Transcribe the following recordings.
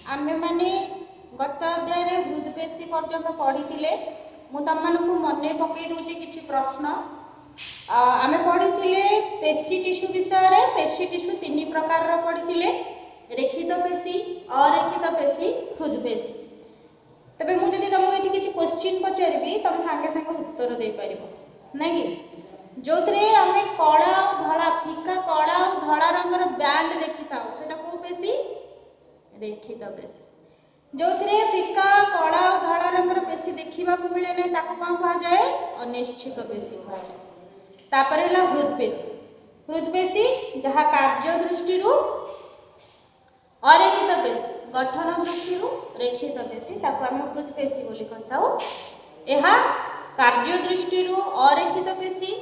आमे माने गत अध्याय हृदपेशी पर्यंत पढ़ी मु तुम मन पकई दूचे किसी प्रश्न आमे पढ़ी पेशी टिश्यू विषय पेशी टिश्यू तीन प्रकार पढ़ी रेखित पेशी अरेखित पेशी हृदपेशी तबे मुझे तुमको ये किसी क्वेश्चन पचारि तुम सांगे सांगे उत्तर दे पार ना कि जो आम कला और धला फिका कला और धला रंगर बैंड देखी था से कौ पेशी रेखित पेशी जो फिका कला और धला रंगर पेशी देखा मिले ना कौन कहुए अनिश्चित पेशी कहुए हृदपेशी हृदपेशी जहाँ कार्य दृष्टि अरेखित पेशी गठन दृष्टि रेखित पेशी आम हृदपेशी बोली कही यह कार्य दृष्टि अरेखित पेशी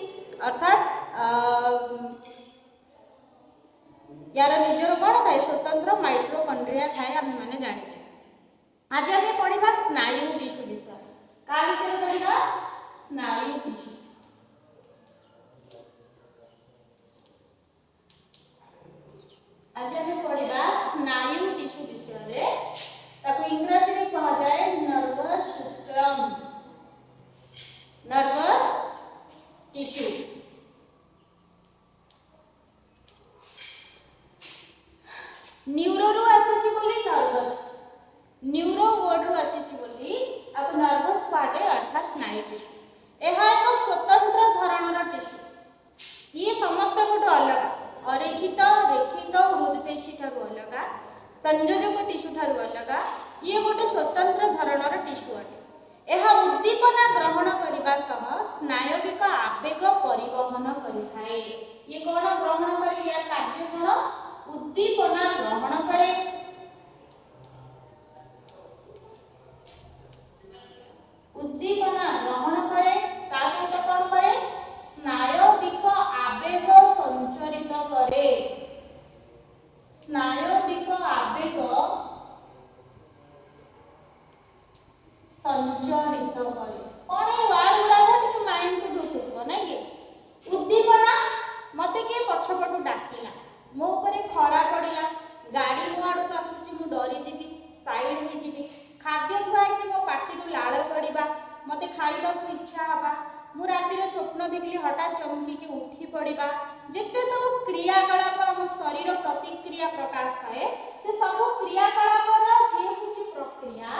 अर्थात यार निजर कौन थाए स्वतंत्र माइक्रोकंड्रिया थाए आम मैंने जाने आज आम पढ़ा स्नायु टिश्यू विषय क्या विषय पढ़ा स्नायु टिश्यू आज आम पढ़ा स्नायु टिश्यू विषय इंग्रजी में कहा जाए nervous system nervous tissue neuro रु आसी बोली नर्वस न्यूरो वर्ड रु आसी बोली अब नर्वस कहा जाए अर्थात स्नायु टिश्यू यह एक स्वतंत्र धरणर टिश्यू ये समस्त गोटे अलग अरेखित रेखित हृदपेशी ठारू अलग संयोजक टिश्यू ठारू अलग ये गोटे स्वतंत्र धरणर टिश्यू अटे यह उद्दीपना ग्रहण करने स्नायविक आवेग परिवहन करें ये कौन ग्रहण करे या कार्य कौन उद्दीपना ग्रहण करे उद्दीपना ग्रहण करे ता सहित कौन करे स्नायविक आवेग संचरित करे स्नायविक आवेग संचरित करे कौन ये वार्ड गुड़ा टिके माइंड को ढुकुथबो ना कि उद्दीपना मते के पछपटु डाकिला मो ऊपर खरा पड़ा गाड़ी मो आड़ को आसूची मु डरी जीवी साइड हो जीवी खाद्य थुआ मो पार्टी लाल पड़ा मत खाइबा को इच्छा हवा मु राति स्वप्न देखली हठात चमकी उठी पड़ा जिते सब क्रियाकलाप आम शरीर प्रतिक्रिया प्रकाश पाए से सब क्रियाकलापर जे हूँ प्रक्रिया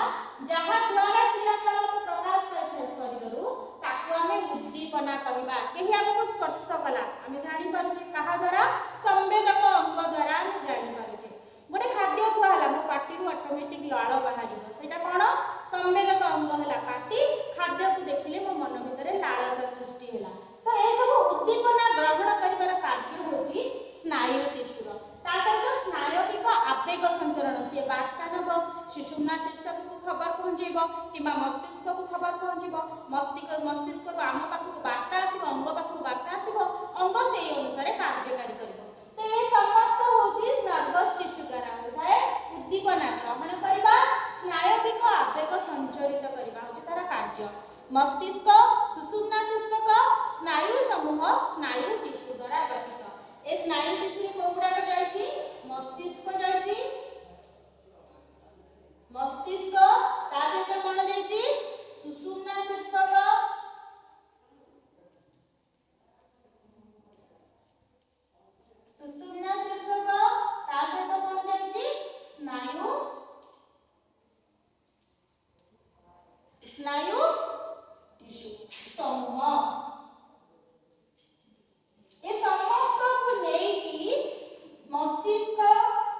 जहाँ द्वारा क्रियाकलाप प्रकाश पाई शरीर ताकू आम उद्दीपना कहवा कहीं आमको स्पर्श कला आम जापर क्या द्वारा संवेदक अंग द्वारा आम जापर गोटे खाद्य खुआला मो पार्टी ऑटोमेटिक लाल बाहर से कौन संवेदक अंग है पार्टी खाद्य को देखिले मो मन भितर लालसा सृष्टि है तो ये सब उद्दीपना ग्रहण कर कार्य होची स्नायु टिश्यूर सहित स्नायविक आवेग संचरण सी बार्ता नब सुषुम्ना शीर्षक को खबर पहुँचेब कि मस्तिष्क को खबर पहुँचब मस्तिष्क आम पाखक बार्ता आसो अंग पाखक बार्ता आसो अंग से अनुसार कार्यकारी कर तो ये समस्त होची नर्वस टिश्यू द्वारा होता है उद्दीपना ग्रहण करवा स्नायविक आवेग संचरित करवा होची तार कार्य मस्तिष्क सुषुम्ना शीर्षक स्नायु समूह स्नायु टिश्यू द्वारा गठित ए स्नायु टिश्यू कोगुड़ा जाइछि मस्तिष्क जाइछि मस्तिष्क ता सहित कोन जाइछि सुषुम्ना शीर्षक सुषुम्ना शीर्षक ता सहित कोन जाइछि स्नायु स्नायु टिश्यू समूह ये समस्त को लेकी मस्तिष्क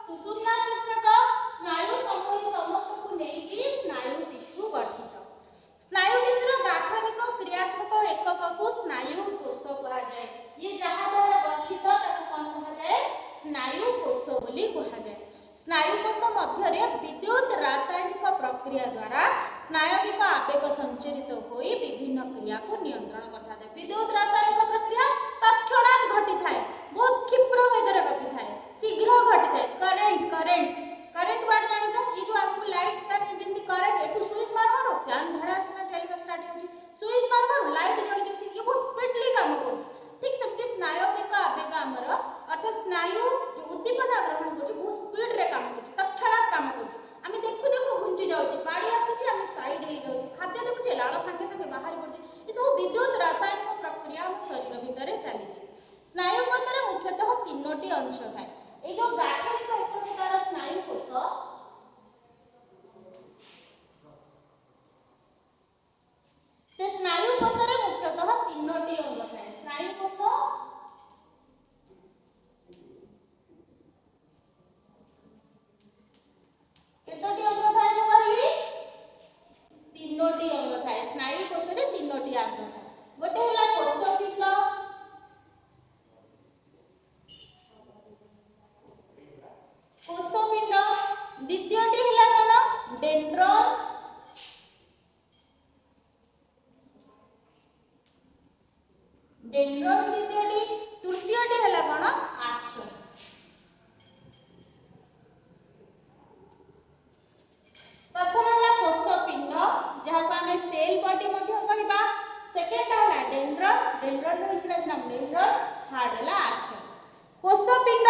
सुषुम्ना शीर्षक स्नायु समूह समस्त को लेकी स्नायु टिश्यू गठित स्नायु टिश्यूर गाठनिक क्रियात्मक एकक को स्नायु कोष कहा जाए ये जहाँ द्वारा गठित ताको कौन कहा जाए स्नायु कोष बोली कहा जाए स्नायु कोष मध्य विद्युत रासायनिक प्रक्रिया द्वारा स्नायविक आवेग संचरित होई विभिन्न क्रिया को नियंत्रण करता है विद्युत रासायनिक प्रक्रिया तत्क्षणात घटी थाए बहुत क्षिप्र वेगर घटी थाए शीघ्र घटी थाए करेंट करेंट करेंट वाट जानि छ ई जो आपको लाइट का जेंति करेंट एटू स्विच मारबारो फैन धड़ास ना चलबा स्टार्ट हो स्विच मारबारो लाइट जळि जति ये बहुत स्पीडली काम करू ठीक सेमति स्नायविक आवेग हमर अर्थात स्नायु जो उद्दीपना ग्रहण करछि बहुत स्पीड रे काम करछि तत्क्षणात काम करछि आम तीनोटी अंश थाए ए जो गाठनिक एक प्रकार स्नायु कोष से स्नायु कोष रे मुख्यतः तीनोटी अंग थाए स्नायु कोष केतोटी अंग थाए मु कहली तीनोटी अंग थाए स्नायु कोष रे तीनोटी अंग थाए गोटे हला कोषपिंड कोषपिंड द्वितीयटी हला कोन डेंड्रन डेंड्रन द्वितीयटी तृतीयटी हला कोन आक्सन प्रथम हला कोषपिंड जहा को हमें सेल बॉडी मध्य कहबा सेकंड हला डेंड्रन डेंड्रन रो इंग्लिश नाम डेंड्रन थर्ड हला आक्सन कोषपिंड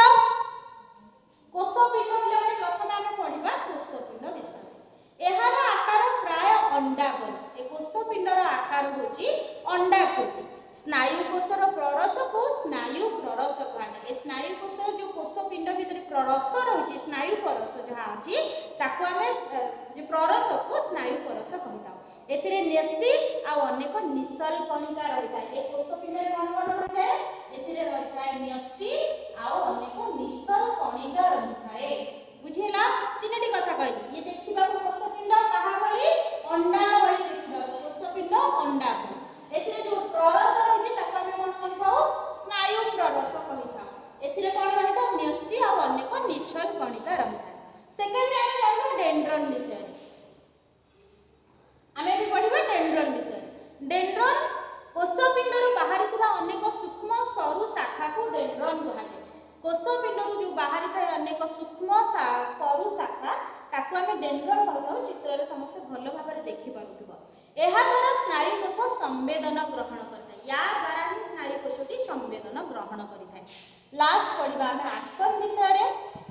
बोले प्रथम हमें पढिबा कोषपिंड विषय एहार आकार प्राय अंडा परि ए कोषपिंडर आकार होची अंडाकृति स्नायु कोषर प्ररस को स्नायु प्ररस कहते ए स्नायु कोष जो कोषपिंड भितर प्ररस रही स्नायु परस जहाँ अच्छी ताको आमे जो प्ररस को स्नायु परस कहता एथिरे नेस्टिन आ अनेक निशल कणिका रही था ए कोषपिंड रे कोन कोन रही है एथिरे रही था नेस्टिन आ अनेक निशल कणिका रही था बुझिला तीनटी कथा कहली ये देखिबा कोषपिंड कहा भली अंडा भली देखिबा कोषपिंड अंडा भली एथिरे जो प्ररस रही ताको आमे कोन कहताउ स्नायु प्ररस कहता एथिरे कोन रही था नेस्टिन आ अनेक निशल कणिका रही था सेकंड रे हम डेंड्रन विषय आमे भी पढिबा डेंड्रन विषय डेंड्रन कोषपिंड रु बाहरी थिबा अनेक सूक्ष्म सरु शाखा को डेंड्रन कहा जाय कोषपिंड रु जो बाहरी थाय अनेक सूक्ष्म सरु शाखा ताको आमे डेंड्रन कहताउ चित्र रे समस्त भलो भाबरे देखि पारुथिबो एहा द्वारा स्नायु कोष संवेदन ग्रहण करता या द्वारा ही स्नायु कोषटी संवेदन ग्रहण करिथाय लास्ट पढिबा आमे आक्सन विषय रे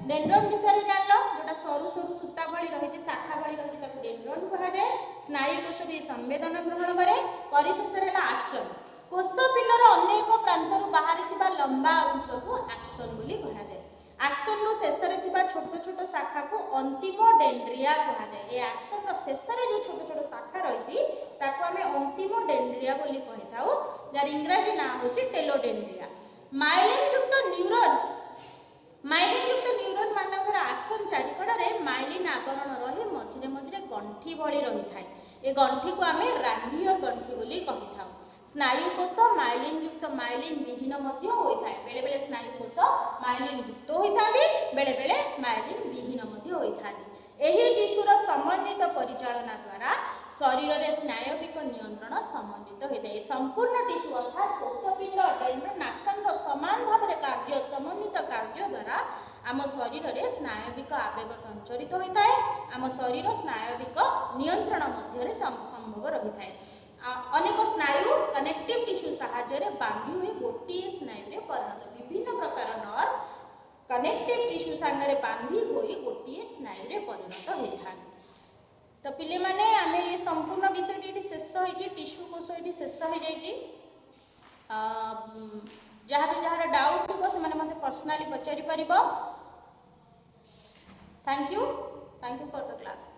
डेंड्रन विषय रे जानलो जोटा सरु सरु सूता भली रहिছে शाखा भली रहिছে ताको डेंड्रन कहा जाय स्नायु कोषटी संवेदन ग्रहण करे परिशेष रे आक्सन कोषपिंडर अनेक प्रांतरु बाहरी थिबा लंबा अंश को आक्सन बोली कहा जाय आक्सन रो शेष रे थिबा छोट छोट शाखा को अंतिम डेंड्रिया कहा जाय ए आक्सन रो शेष रे जो छोट छोट शाखा रहिछि ताको हमें अंतिम डेंड्रिया बोली कहिताउ जार इंग्रजी नाम होछि टेलोडेंड्रिया माइलिन युक्त न्यूरॉन मानकर आक्सन चारिकड़ रे माइलिन आवरण रही मझिरे मझिरे गंठी भली रही थाए ए गंठी को हमें रान्भियर गंठी बोली कहिताउ स्नायु कोष माइलिन युक्त माइलिन विहीन मध्य होई थाए बेले बेले स्नायु कोष माइलिन युक्त होई थांदी बेले बेले माइलिन विहीन मध्य होई थांदी एही टिश्यूर समन्वित परिचालना द्वारा शरीर रे स्नायविक नियंत्रण समन्वित होई थाए संपूर्ण टिश्यू अर्थात कोषपिंड डेंड्रन आक्सन रो समान भाबरे कार्य समन्वित कार्य द्वारा आम शरीर रे स्नायविक आवेग संचरित होई थाए आम शरीर स्नायविक नियंत्रण मध्य रे संभव रही थाए अनेक स्नायु कनेक्टिव टिश्यू सहायरे बांधी हुई गोटे स्नायु रे परिणत विभिन्न प्रकार नर्व कनेक्टिव टिश्यू सांगरे बांधी हुई गोटे स्नायु रे परिणत होता तो पिले माने आमे ये संपूर्ण विषय ये शेष होई टिश्यू कोष ये शेष हो जाइए जहाँ भी जहाँ डाउट थी से मते पर्सनली पचारि पारिबो thank you for the class.